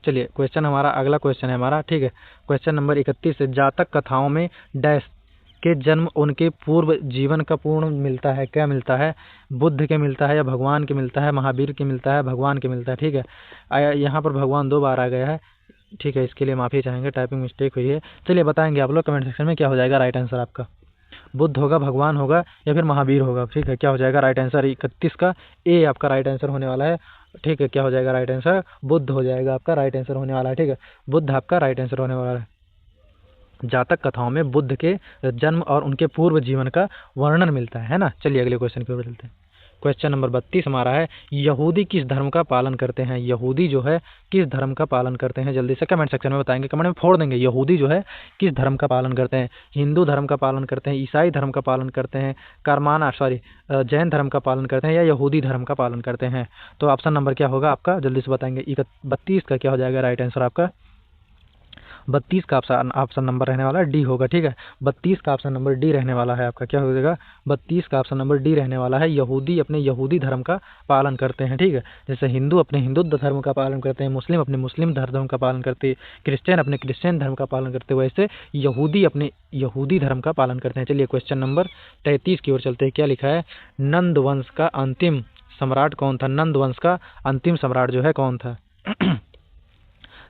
चलिए क्वेश्चन हमारा अगला क्वेश्चन है हमारा, ठीक है, क्वेश्चन नंबर 31 है, जातक कथाओं में डैश के जन्म उनके पूर्व जीवन का पूर्ण मिलता है, क्या मिलता है, बुद्ध के मिलता है या भगवान के मिलता है, महावीर के मिलता है, भगवान के मिलता है, ठीक है। यहाँ पर भगवान 2 बार आ गया है, ठीक है, इसके लिए माफ़ी चाहेंगे, टाइपिंग मिस्टेक हुई है। चलिए बताएंगे आप लोग कमेंट सेक्शन में क्या हो जाएगा राइट आंसर आपका, बुद्ध होगा, भगवान होगा या फिर महावीर होगा, ठीक है, क्या हो जाएगा राइट आंसर। 31 का ए आपका राइट आंसर होने वाला है, ठीक है, क्या हो जाएगा राइट आंसर, बुद्ध हो जाएगा आपका राइट आंसर होने वाला है, ठीक है, बुद्ध आपका राइट आंसर होने वाला है। जातक कथाओं में बुद्ध के जन्म और उनके पूर्व जीवन का वर्णन मिलता है ना। चलिए अगले क्वेश्चन की ओर चलते हैं। क्वेश्चन नंबर 32 हमारा है, यहूदी किस धर्म का पालन करते हैं, यहूदी जो है किस धर्म का पालन करते हैं, जल्दी से कमेंट सेक्शन में बताएंगे, कमेंट में फोड़ देंगे। यहूदी जो है किस धर्म का पालन करते हैं, हिंदू धर्म का पालन करते हैं, ईसाई धर्म का पालन करते हैं, जैन धर्म का पालन करते हैं या यहूदी धर्म का पालन करते हैं, तो ऑप्शन नंबर क्या होगा आपका, जल्दी से बताएंगे। 32 का क्या हो जाएगा राइट आंसर आपका, 32 का ऑप्शन नंबर रहने वाला है डी होगा, ठीक है, 32 का ऑप्शन नंबर डी रहने वाला है आपका, क्या हो जाएगा 32 का ऑप्शन नंबर डी रहने वाला है। यहूदी अपने यहूदी धर्म का पालन करते हैं, ठीक है, जैसे हिंदू अपने हिंदू धर्म का पालन करते हैं, मुस्लिम अपने मुस्लिम धर्म का पालन करते हैं, क्रिश्चियन अपने क्रिश्चियन धर्म का पालन करते हैं, वैसे यहूदी अपने यहूदी धर्म का पालन करते हैं। चलिए क्वेश्चन नंबर 33 की ओर चलते हैं, क्या लिखा है, नंद वंश का अंतिम सम्राट कौन था, नंद वंश का अंतिम सम्राट जो है कौन था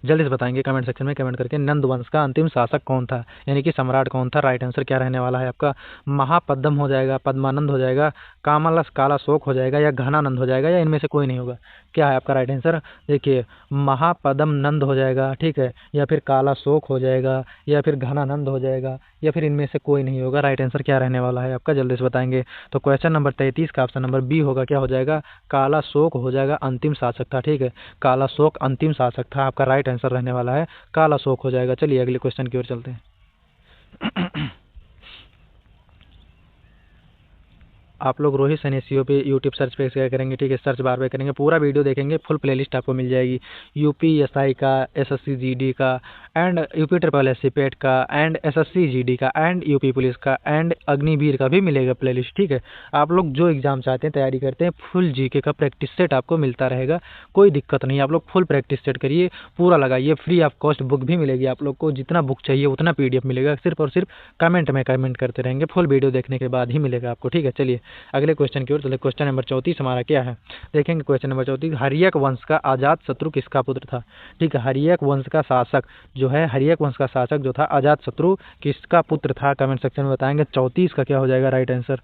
जल्दी से बताएंगे कमेंट सेक्शन में कमेंट करके, नंद वंश का अंतिम शासक कौन था, यानी कि सम्राट कौन था। राइट आंसर क्या रहने वाला है आपका, महापद्म हो जाएगा, पद्मानंद हो जाएगा, कालाशोक हो जाएगा या घनानंद हो जाएगा या इनमें से कोई नहीं होगा। क्या है आपका राइट आंसर, देखिए महापद्म नंद हो जाएगा, ठीक है, या फिर कालाशोक हो जाएगा या फिर घनानंद हो जाएगा या फिर इनमें से कोई नहीं होगा। राइट आंसर क्या रहने वाला है आपका, जल्दी से बताएंगे। तो क्वेश्चन नंबर 33 का ऑप्शन नंबर बी होगा, क्या हो जाएगा, कालाशोक हो जाएगा, अंतिम शासक था, ठीक है, कालाशोक अंतिम शासक था, आपका राइट आंसर रहने वाला है कालाशोक हो जाएगा। चलिए अगले क्वेश्चन की ओर चलते हैं। आप लोग रोहित सैनी एसईओ पे यूट्यूब सर्च पे क्या करेंगे, ठीक है, सर्च बार पे करेंगे, पूरा वीडियो देखेंगे, फुल प्लेलिस्ट आपको मिल जाएगी, यूपीएसआई का, एसएससी जीडी का एंड यूपी ट्रिपल एससी पेट का एंड एसएससी जीडी का एंड यूपी पुलिस का एंड अग्निवीर का भी मिलेगा प्लेलिस्ट, ठीक है। आप लोग जो एग्जाम चाहते हैं तैयारी करते हैं, फुल जीके का प्रैक्टिस सेट आपको मिलता रहेगा, कोई दिक्कत नहीं, आप लोग फुल प्रैक्टिस सेट करिए, पूरा लगाइए, फ्री ऑफ कॉस्ट बुक भी मिलेगी आप लोग को, जितना बुक चाहिए उतना पीडीएफ मिलेगा, सिर्फ और सिर्फ कमेंट में कमेंट करते रहेंगे, फुल वीडियो देखने के बाद ही मिलेगा आपको, ठीक है। चलिए अगले क्वेश्चन की ओर चलिए, क्वेश्चन नंबर 34 हमारा क्या है, देखेंगे क्वेश्चन नंबर 34, हर्यक वंश का अजात शत्रु किसका पुत्र था, ठीक है, हर्यक वंश का शासक जो है, हर्यक वंश का शासक जो था अजात शत्रु किसका पुत्र था, कमेंट सेक्शन में बताएंगे। 34 का क्या हो जाएगा राइट आंसर,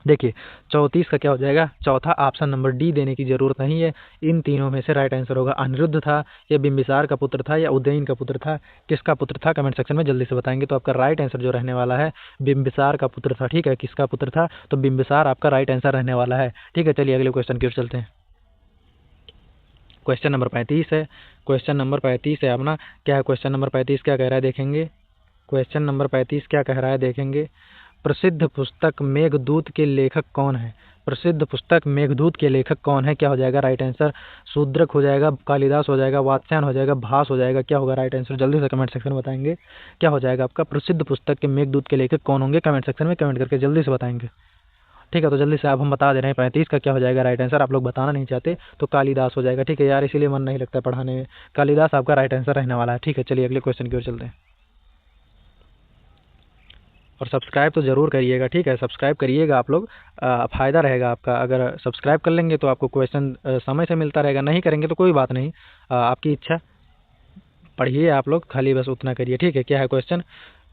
देखिए 34 का क्या हो जाएगा, चौथा ऑप्शन नंबर डी देने की जरूरत नहीं है, इन तीनों में से राइट आंसर होगा, अनिरुद्ध था या बिंबिसार का पुत्र था या उदयन का पुत्र था, किसका पुत्र था, कमेंट सेक्शन में जल्दी से बताएंगे। तो आपका राइट आंसर जो रहने वाला है बिंबिसार का पुत्र था, ठीक है, किसका पुत्र था, तो बिंबिसार आपका राइट आंसर रहने वाला है, ठीक है। चलिए अगले क्वेश्चन की ओर चलते हैं। क्वेश्चन नंबर 35 है, क्वेश्चन नंबर 35 है अपना, क्या है क्वेश्चन नंबर 35 क्या कह रहा है देखेंगे, क्वेश्चन नंबर 35 क्या कह रहा है देखेंगे, प्रसिद्ध पुस्तक मेघदूत के लेखक कौन है, प्रसिद्ध पुस्तक मेघदूत के लेखक कौन है, क्या हो जाएगा राइट आंसर, शूद्रक हो जाएगा, कालिदास हो जाएगा, वात्स्यायन हो जाएगा, भास हो जाएगा, क्या होगा राइट आंसर, जल्दी से कमेंट सेक्शन में बताएंगे क्या हो जाएगा आपका, प्रसिद्ध पुस्तक के मेघदूत के लेखक कौन होंगे, कमेंट सेक्शन में कमेंट करके जल्दी से बताएंगे, ठीक है। तो जल्दी से अब हम बता दे रहे हैं 35 का क्या हो जाएगा राइट आंसर, आप लोग बताना नहीं चाहते तो कालिदास हो जाएगा, ठीक है यार, इसीलिए मन नहीं लगता पढ़ाने में, कालिदास आपका राइट आंसर रहने वाला है, ठीक है। चलिए अगले क्वेश्चन की ओर चलते हैं। और सब्सक्राइब तो ज़रूर करिएगा, ठीक है। सब्सक्राइब करिएगा आप लोग, फ़ायदा रहेगा आपका। अगर सब्सक्राइब कर लेंगे तो आपको क्वेश्चन समय से मिलता रहेगा, नहीं करेंगे तो कोई बात नहीं, आपकी इच्छा। पढ़िए आप लोग, खाली बस उतना करिए, ठीक है। क्या है क्वेश्चन?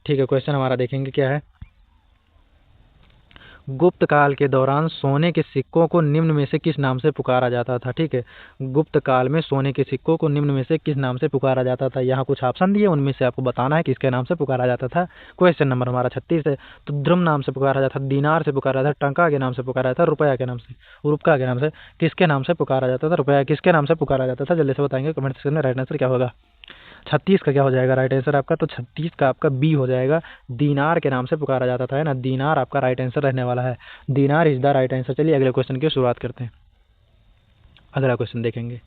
ठीक है, क्वेश्चन हमारा देखेंगे क्या है। गुप्त काल के दौरान सोने के सिक्कों को निम्न में से किस नाम से पुकारा जाता था? ठीक है, गुप्त काल में सोने के सिक्कों को निम्न में से किस नाम से पुकारा जाता था? यहाँ कुछ ऑप्शन दिए, उनमें से आपको बताना है किसके नाम से पुकारा जाता था। क्वेश्चन नंबर हमारा 36 है। तो द्रम नाम से पुकारा जाता था, दीनार से पुकारा जाता था, टंका के नाम से पुकारा जाता था, रुपया के नाम से, रुपका के नाम से, किसके नाम से पुकारा जाता था? रुपया किसके नाम से पुकारा जाता था? जल्दी से बताएंगे कमेंट सेक्शन में। राइट आंसर क्या होगा? 36 का क्या हो जाएगा राइट आंसर आपका? तो 36 का आपका बी हो जाएगा, दीनार के नाम से पुकारा जाता था, है ना। दीनार आपका राइट आंसर रहने वाला है। दीनार इज द राइट आंसर। चलिए अगले क्वेश्चन की शुरुआत करते हैं। अगला क्वेश्चन देखेंगे,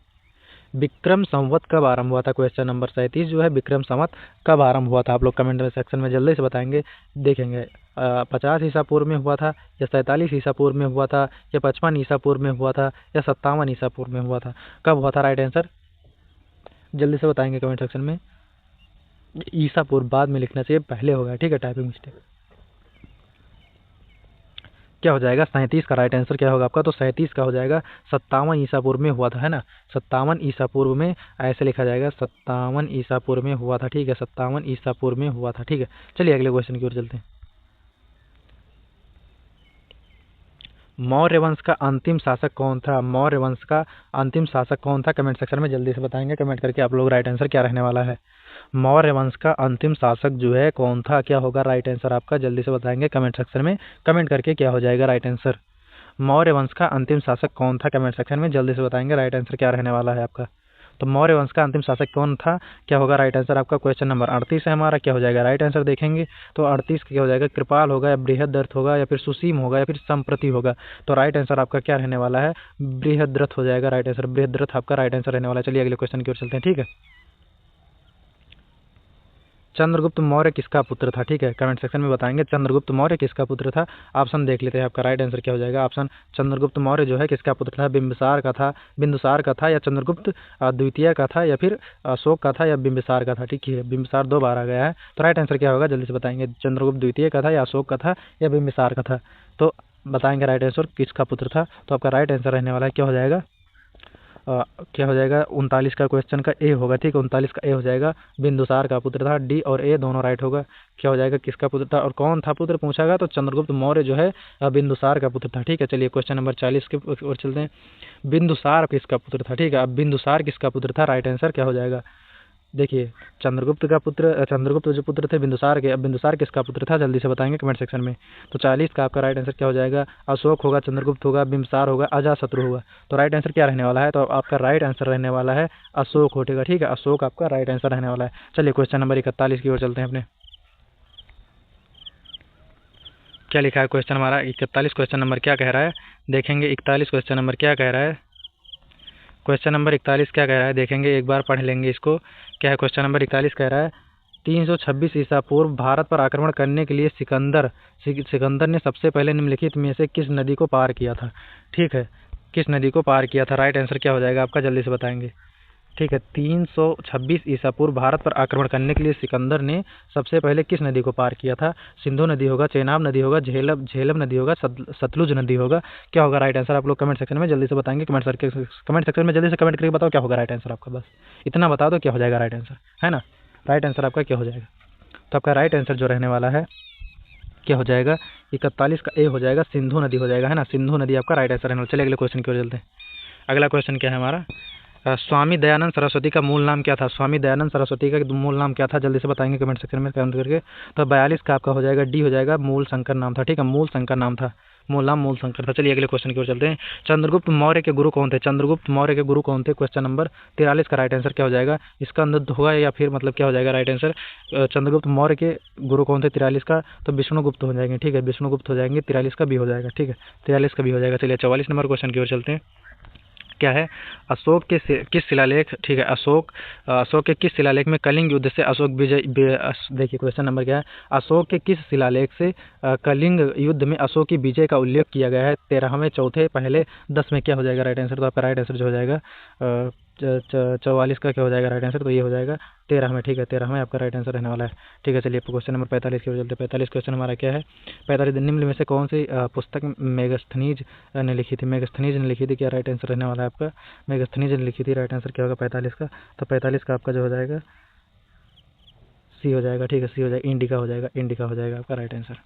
विक्रम संवत कब आरंभ हुआ था? क्वेश्चन नंबर 37 जो है, विक्रम संवत कब आरंभ हुआ था? आप लोग कमेंट सेक्शन में जल्दी से बताएंगे। देखेंगे 50 ईसा पूर्व में हुआ था, या 47 ईसा पूर्व में हुआ था, या 55 ईसा पूर्व में हुआ था, या 57 ईसा पूर्व में हुआ था? कब हुआ था राइट आंसर? जल्दी से बताएंगे कमेंट सेक्शन में। ईसा पूर्व बाद में लिखना चाहिए, पहले होगा, ठीक है, टाइपिंग मिस्टेक। क्या हो जाएगा? 37 का राइट आंसर क्या होगा आपका? तो 37 का हो जाएगा 57 ईसा पूर्व में हुआ था, है ना। 57 ईसा पूर्व में ऐसे लिखा जाएगा, 57 ईसा पूर्व में हुआ था, ठीक है। 57 ईसा पूर्व में हुआ था, ठीक है। चलिए अगले क्वेश्चन की ओर चलते हैं। मौर्य वंश का अंतिम शासक कौन था? मौर्य वंश का अंतिम शासक कौन था? कमेंट सेक्शन में जल्दी से बताएंगे, कमेंट करके आप लोग राइट आंसर क्या रहने वाला है। मौर्य वंश का अंतिम शासक जो है कौन था? क्या होगा राइट आंसर आपका? जल्दी से बताएंगे कमेंट सेक्शन में, कमेंट करके क्या हो जाएगा राइट आंसर। मौर्य वंश का अंतिम शासक कौन था? कमेंट सेक्शन में जल्दी से बताएंगे, राइट आंसर क्या रहने वाला है आपका। तो मौर्य वंश का अंतिम शासक कौन था? क्या होगा राइट आंसर आपका? क्वेश्चन नंबर 38 है हमारा, क्या हो जाएगा राइट आंसर देखेंगे। तो 38 क्या हो जाएगा? कृपाल होगा, या बृहद्रथ होगा, या फिर सुसीम होगा, या फिर संप्रति होगा? तो राइट आंसर आपका क्या रहने वाला है? बृहद्रथ हो जाएगा राइट आंसर। बृहद्रथ आपका राइट आंसर रहने वाला है। चलिए अगले क्वेश्चन की ओर चलते हैं, ठीक है। चंद्रगुप्त मौर्य किसका पुत्र था? ठीक है, कमेंट सेक्शन में बताएंगे चंद्रगुप्त मौर्य किसका पुत्र था। ऑप्शन देख लेते हैं, आपका राइट आंसर क्या हो जाएगा। ऑप्शन, चंद्रगुप्त मौर्य जो है किसका पुत्र था? बिंबिसार का था, बिंदुसार का था, या चंद्रगुप्त द्वितीय का था, या फिर अशोक का था, या बिंबिसार का था? ठीक है, बिंबिसार 2 बार आ गया है, तो राइट आंसर क्या होगा जल्दी से बताएंगे। चंद्रगुप्त द्वितीय का था, या अशोक का था, या बिंबिसार का था? तो बताएंगे राइट आंसर किसका पुत्र था। तो आपका राइट आंसर रहने वाला है, क्या हो जाएगा? क्या हो जाएगा? 39 का क्वेश्चन का ए होगा, ठीक है। 39 का ए हो जाएगा, बिंदुसार का पुत्र था। डी और ए दोनों राइट होगा। क्या हो जाएगा? किसका पुत्र था और कौन था पुत्र पूछागा, तो चंद्रगुप्त मौर्य जो है बिंदुसार का पुत्र था, ठीक है। चलिए क्वेश्चन नंबर 40 की ओर चलते हैं। बिंदुसार किसका पुत्र था? ठीक है, अब बिंदुसार किसका पुत्र था? राइट आंसर क्या हो जाएगा? देखिए, चंद्रगुप्त का पुत्र, चंद्रगुप्त जो पुत्र थे बिंदुसार के, अब बिंदुसार किसका पुत्र था? जल्दी से बताएंगे कमेंट सेक्शन में। तो 40 का आपका राइट आंसर क्या हो जाएगा? अशोक होगा, चंद्रगुप्त होगा, बिंबिसार होगा, अजातशत्रु होगा? तो राइट आंसर क्या रहने वाला है? तो आपका राइट आंसर रहने वाला है अशोक होगा, ठीक है। अशोक आपका राइट आंसर रहने वाला है। चलिए क्वेश्चन नंबर 41 की ओर चलते हैं अपने। क्या लिखा है क्वेश्चन हमारा 41? क्वेश्चन नंबर क्या कह रहा है देखेंगे। 41 क्वेश्चन नंबर क्या कह रहा है? क्वेश्चन नंबर 41 क्या कह रहा है देखेंगे, एक बार पढ़ लेंगे इसको। क्या है क्वेश्चन नंबर 41? कह रहा है 326 ईसा पूर्व भारत पर आक्रमण करने के लिए सिकंदर ने सबसे पहले निम्नलिखित में से किस नदी को पार किया था? ठीक है, किस नदी को पार किया था? राइट आंसर क्या हो जाएगा आपका? जल्दी से बताएंगे, ठीक है। 326 ईसा पूर्व भारत पर आक्रमण करने के लिए सिकंदर ने सबसे पहले किस नदी को पार किया था? सिंधु नदी होगा, चेनाब नदी होगा, झेलम नदी होगा, सतलुज नदी होगा? क्या होगा राइट आंसर? आप लोग कमेंट सेक्शन में जल्दी से बताएंगे। कमेंट सेक्शन में जल्दी से कमेंट करके बताओ क्या होगा राइट आंसर आपका। बस इतना बता दो क्या हो जाएगा राइट आंसर, है ना। राइट आंसर आपका क्या हो जाएगा? तो आपका राइट आंसर जो रहने वाला है क्या हो जाएगा? 41 का ए हो जाएगा, सिंधु नदी हो जाएगा, है ना। सिंधु नदी आपका राइट आंसर रहने वाला। चलिए अगले क्वेश्चन की ओर चलते हैं। अगला क्वेश्चन क्या है हमारा? स्वामी दयानंद सरस्वती का मूल नाम क्या था? स्वामी दयानंद सरस्वती का मूल नाम क्या था? जल्दी से बताएंगे कमेंट सेक्शन में कमेंट करके। तो 42 का आपका हो जाएगा, डी हो जाएगा, मूल शंकर नाम था, ठीक है। मूल शंकर नाम था, मूल नाम मूल शंकर था। चलिए अगले क्वेश्चन की ओर चलते हैं। चंद्रगुप्त मौर्य के गुरु कौन थे? चंद्रगुप्त मौर्य के गुरु कौन थे? क्वेश्चन नंबर 43 का राइट आंसर क्या हो जाएगा? इसका अंदर होगा या फिर मतलब क्या हो जाएगा राइट आंसर? चंद्रगुप्त मौर्य के गुरु कौन थे 43 का? तो विष्णुगुप्त हो जाएंगे, ठीक है, विष्णुगुप्त हो जाएंगे। 43 का भी हो जाएगा, ठीक है, 43 का भी हो जाएगा। चलिए 44 नंबर क्वेश्चन की ओर चलते हैं। क्या है? अशोक के किस शिलालेख, ठीक है, अशोक के किस शिलालेख में कलिंग युद्ध से अशोक विजय, देखिए क्वेश्चन नंबर क्या है? अशोक के किस शिलालेख से कलिंग युद्ध में अशोक की विजय का उल्लेख किया गया है? 13वें, चौथे, पहले, 10 में? क्या हो जाएगा राइट आंसर? तो आपका राइट आंसर जो हो जाएगा 44 का क्या हो जाएगा राइट आंसर, तो ये हो जाएगा 13 में। ठीक है, 13 में आपका राइट आंसर रहने वाला है। ठीक है, चलिए क्वेश्चन नंबर 45 की ओर चलते हैं। 45 क्वेश्चन हमारा क्या है, 45 निम्न में से कौन सी पुस्तक मेगास्थनीज ने लिखी थी। मेगास्थनीज ने लिखी थी, क्या राइट आंसर रहने वाला है आपका, मेगास्थनीज ने लिखी थी। राइट आंसर क्या होगा 45 का, तो 45 का आपका जो हो जाएगा सी हो जाएगा। ठीक है, सी हो जाएगा, इंडिका हो जाएगा, इंडिका हो जाएगा आपका राइट आंसर।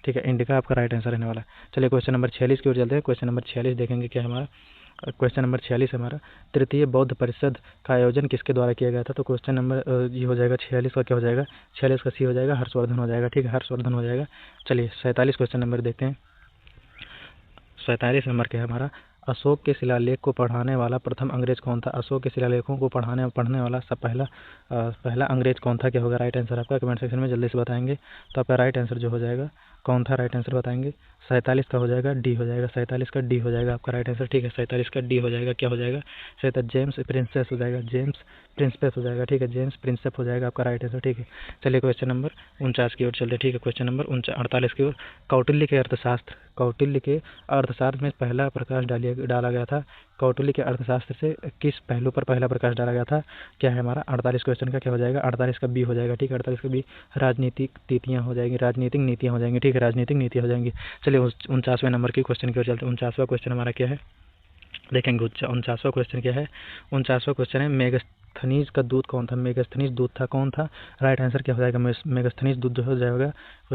ठीक है, इंडिका आपका राइट आंसर रहने वाला है। चलिए क्वेश्चन नंबर 46 की ओर चलते हैं। क्वेश्चन नंबर 46 देखेंगे क्या है हमारा, क्वेश्चन नंबर 46 हमारा, तृतीय बौद्ध परिषद का आयोजन किसके द्वारा किया गया था। तो क्वेश्चन नंबर ये हो जाएगा 46 का क्या हो जाएगा, 46 का सी हो जाएगा, हर्षवर्धन हो जाएगा। ठीक है, हर्षवर्धन हो जाएगा। चलिए 47 क्वेश्चन नंबर देखते हैं। 47 नंबर क्या है हमारा, अशोक के शिलालेख को पढ़ाने वाला प्रथम अंग्रेज कौन था। अशोक के शिलालेखों को पढ़ने वाला सब पहला अंग्रेज कौन था, क्या होगा राइट आंसर आपका, कमेंट सेक्शन में जल्दी से बताएंगे। तो आपका राइट आंसर जो हो जाएगा कौन था, राइट आंसर बताएंगे। 47 का हो जाएगा डी हो जाएगा, 47 का डी हो जाएगा आपका राइट आंसर। ठीक है, 47 का डी हो जाएगा, क्या हो जाएगा, जेम्स प्रिंसेस हो जाएगा, जेम्स प्रिंसेप हो जाएगा। ठीक है, जेम्स प्रिंसेप हो जाएगा आपका राइट आंसर। ठीक है, चलिए क्वेश्चन नंबर 49 की ओर चलते। ठीक है, क्वेश्चन नंबर 48 की ओर, कौटिल्य के अर्थशास्त्र में पहला प्रकाश डाला गया था। कौटिल्य के अर्थशास्त्र से किस पहलू पर पहला प्रकाश डाला गया था, क्या है हमारा 48 क्वेश्चन का क्या हो जाएगा, 48 का बी हो जाएगा। ठीक है, 48 का बी, राजनीतिक नीतियाँ हो जाएंगी, राजनीतिक नीतियाँ हो जाएंगी। ठीक है, राजनीतिक नीतियाँ हो जाएंगी। चलिए 49वें नंबर की क्वेश्चन की ओर चलते हैं। 49वां क्वेश्चन हमारा क्या है देखेंगे। 49वां क्वेश्चन क्या है, 49वां क्वेश्चन है, मेगास्थनीज का दूत कौन था। मेगास्थनीज दूत था कौन था, राइट आंसर क्या हो जाएगा, मेगास्थनीज दूत जो हो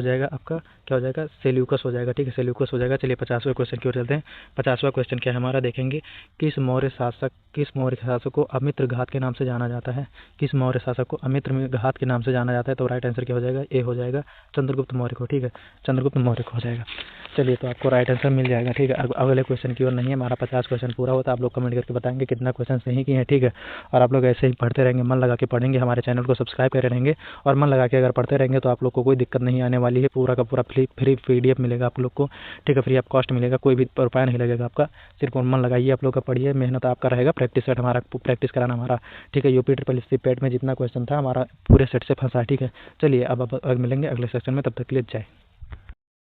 जाएगा आपका क्या हो जाएगा, सेल्यूकस हो जाएगा। ठीक है, सेल्यूकस हो जाएगा। चलिए 50वें क्वेश्चन की ओर चलते हैं। 50वां क्वेश्चन क्या है हमारा देखेंगे, किस मौर्य शासक को अमित्र घात के नाम से जाना जाता है। किस मौर्य शासक को अमित्र घात के नाम से जाना जाता है, तो राइट आंसर क्या हो जाएगा, ए हो जाएगा, चंद्रगुप्त मौर्य को। ठीक है, चंद्रगुप्त मौर्य को हो जाएगा। चलिए तो आपको राइट आंसर मिल जाएगा। ठीक है, अगले क्वेश्चन की ओर नहीं है, हमारा 50 क्वेश्चन पूरा होता है। आप लोग कमेंट करके बताएंगे कितना क्वेश्चन सही किए हैं। ठीक है, और आप लोग ऐसे ही पढ़ते रहेंगे, मन लगा के पढ़ेंगे, हमारे चैनल को सब्सक्राइब करे रहेंगे और मन लगा के अगर पढ़ते रहेंगे तो आप लोग को कोई दिक्कत नहीं आने वाली है। पूरा का पूरा फ्री PDF मिलेगा आप लोग को। ठीक है, फ्री ऑफ कॉस्ट मिलेगा, कोई भी रुपया नहीं लगेगा आपका, सिर्फ मन लगाइए, आप लोग का पढ़िए, मेहनत आपका रहेगा, प्रैक्टिस सेट हमारा प्रैक्टिस कराना हमारा। ठीक है, यूपी SSC पेट में जितना क्वेश्चन था हमारा पूरे सेट से फंसा। ठीक है, चलिए अब मिलेंगे अगले सेक्शन में, तब तक के लिए जय।